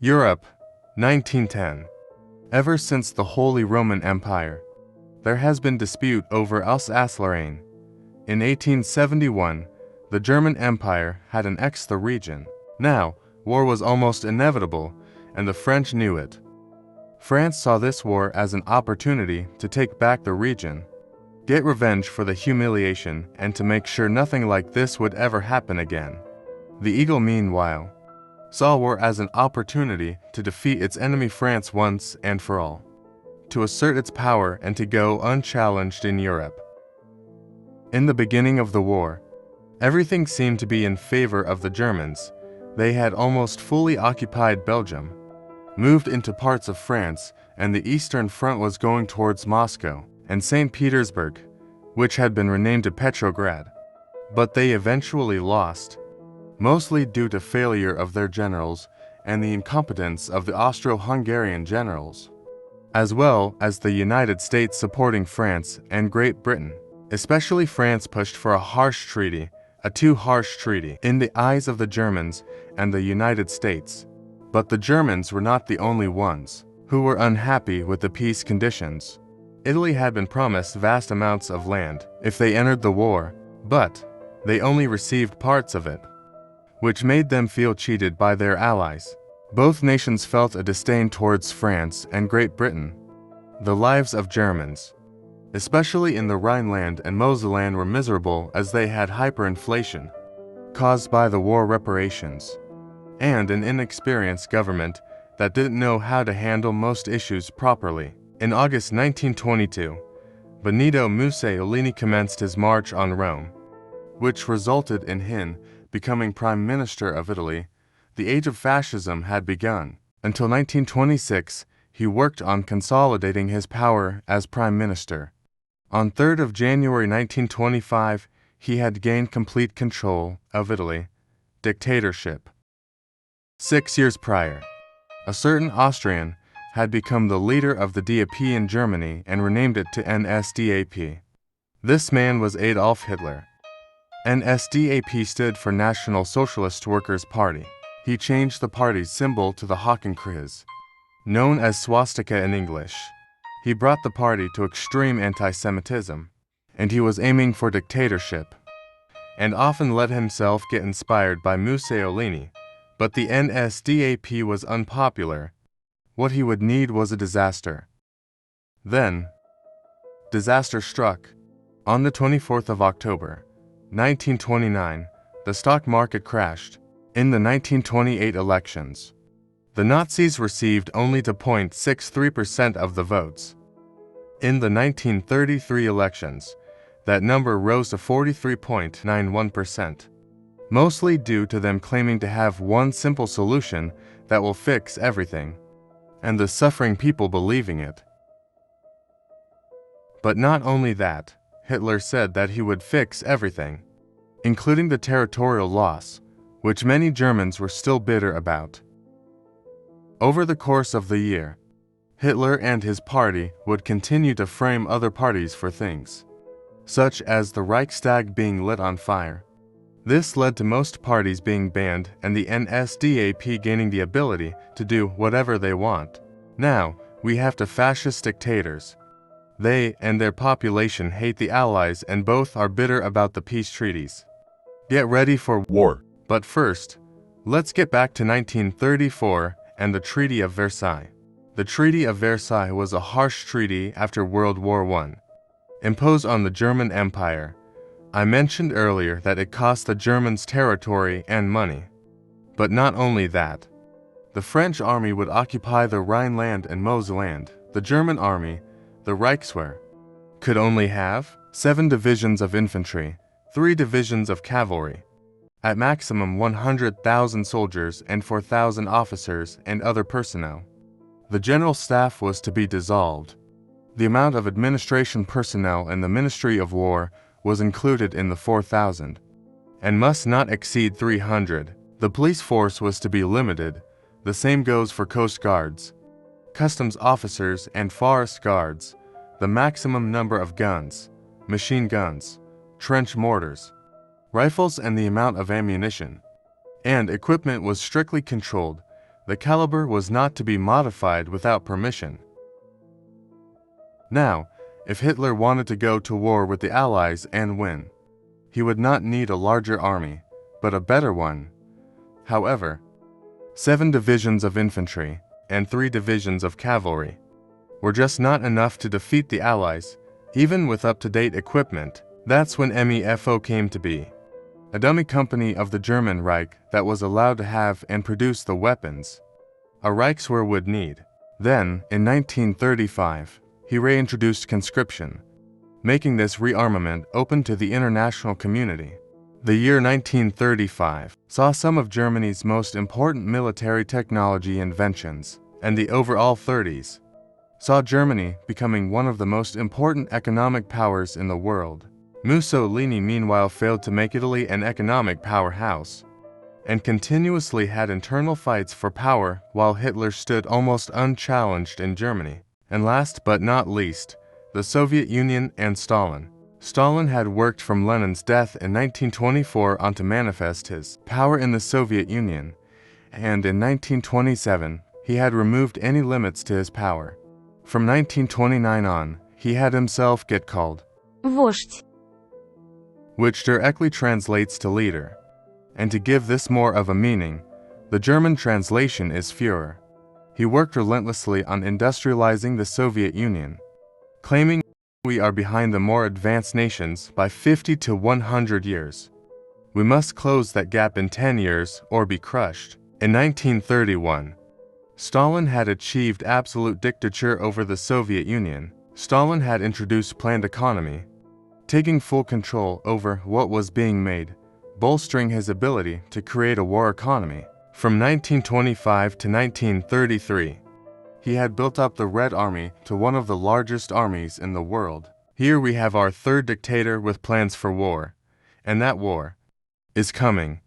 Europe, 1910. Ever since the Holy Roman Empire, there has been dispute over Alsace-Lorraine. In 1871, the German Empire had annexed the region. Now, war was almost inevitable, and the French knew it. France saw this war as an opportunity to take back the region, get revenge for the humiliation, and to make sure nothing like this would ever happen again. The Eagle, meanwhile, saw war as an opportunity to defeat its enemy France once and for all, to assert its power and to go unchallenged in Europe. In the beginning of the war, everything seemed to be in favor of the Germans. They had almost fully occupied Belgium, moved into parts of France, and the Eastern Front was going towards Moscow and St. Petersburg, which had been renamed to Petrograd. But they eventually lost, mostly due to failure of their generals and the incompetence of the Austro-Hungarian generals, as well as the United States supporting France and Great Britain. Especially France pushed for a harsh treaty, a too harsh treaty in the eyes of the Germans and the United States. But the Germans were not the only ones who were unhappy with the peace conditions. Italy had been promised vast amounts of land if they entered the war, but they only received parts of it, which made them feel cheated by their allies. Both nations felt a disdain towards France and Great Britain. The lives of Germans, especially in the Rhineland and Moselland, were miserable as they had hyperinflation, caused by the war reparations, and an inexperienced government that didn't know how to handle most issues properly. In August 1922, Benito Mussolini commenced his march on Rome, which resulted in him becoming Prime Minister of Italy. The age of fascism had begun. Until 1926, he worked on consolidating his power as Prime Minister. On 3rd of January 1925, he had gained complete control of Italy. Dictatorship. 6 years prior, a certain Austrian had become the leader of the DAP in Germany and renamed it to NSDAP. This man was Adolf Hitler. NSDAP stood for National Socialist Workers' Party. He changed the party's symbol to the Hakenkreuz, known as swastika in English. He brought the party to extreme anti-Semitism, and he was aiming for dictatorship, and often let himself get inspired by Mussolini. But the NSDAP was unpopular. What he would need was a disaster. Then, disaster struck. On the 24th of October, 1929, the stock market crashed. In the 1928 elections, the Nazis received only 0.63% of the votes. In the 1933 elections, that number rose to 43.91%, mostly due to them claiming to have one simple solution that will fix everything, and the suffering people believing it. But not only that, Hitler said that he would fix everything, including the territorial loss, which many Germans were still bitter about. Over the course of the year, Hitler and his party would continue to frame other parties for things, such as the Reichstag being lit on fire. This led to most parties being banned and the NSDAP gaining the ability to do whatever they want. Now, we have to fascist dictators. They and their population hate the Allies and both are bitter about the peace treaties. Get ready for war. But first, let's get back to 1934 and the Treaty of Versailles. The Treaty of Versailles was a harsh treaty after World War I, imposed on the German Empire. I mentioned earlier that it cost the Germans territory and money. But not only that. The French army would occupy the Rhineland and Moselland. The German army, the Reichswehr, could only have 7 divisions of infantry, 3 divisions of cavalry, at maximum 100,000 soldiers and 4,000 officers and other personnel. The general staff was to be dissolved. The amount of administration personnel in the Ministry of War was included in the 4,000, and must not exceed 300. The police force was to be limited. The same goes for Coast Guards, customs officers, and forest guards. The maximum number of guns, machine guns, trench mortars, rifles, and the amount of ammunition and equipment was strictly controlled. The caliber was not to be modified without permission. Now, if Hitler wanted to go to war with the Allies and win, he would not need a larger army, but a better one. However, 7 divisions of infantry and 3 divisions of cavalry were just not enough to defeat the Allies, even with up-to-date equipment. That's when MEFO came to be, a dummy company of the German Reich that was allowed to have and produce the weapons a Reichswehr would need. Then, in 1935, he reintroduced conscription, making this rearmament open to the international community. The year 1935 saw some of Germany's most important military technology inventions, and the overall 30s saw Germany becoming one of the most important economic powers in the world. Mussolini meanwhile failed to make Italy an economic powerhouse, and continuously had internal fights for power while Hitler stood almost unchallenged in Germany. And last but not least, the Soviet Union and Stalin. Stalin had worked from Lenin's death in 1924 on to manifest his power in the Soviet Union, and in 1927 he had removed any limits to his power. From 1929 on, he had himself get called Вождь. which directly translates to leader. And to give this more of a meaning, the German translation is Führer. He worked relentlessly on industrializing the Soviet Union, claiming we are behind the more advanced nations by 50 to 100 years. We must close that gap in 10 years or be crushed. In 1931, Stalin had achieved absolute dictature over the Soviet Union. Stalin had introduced planned economy, taking full control over what was being made, bolstering his ability to create a war economy. From 1925 to 1933, he had built up the Red Army to one of the largest armies in the world. Here we have our third dictator with plans for war, and that war is coming.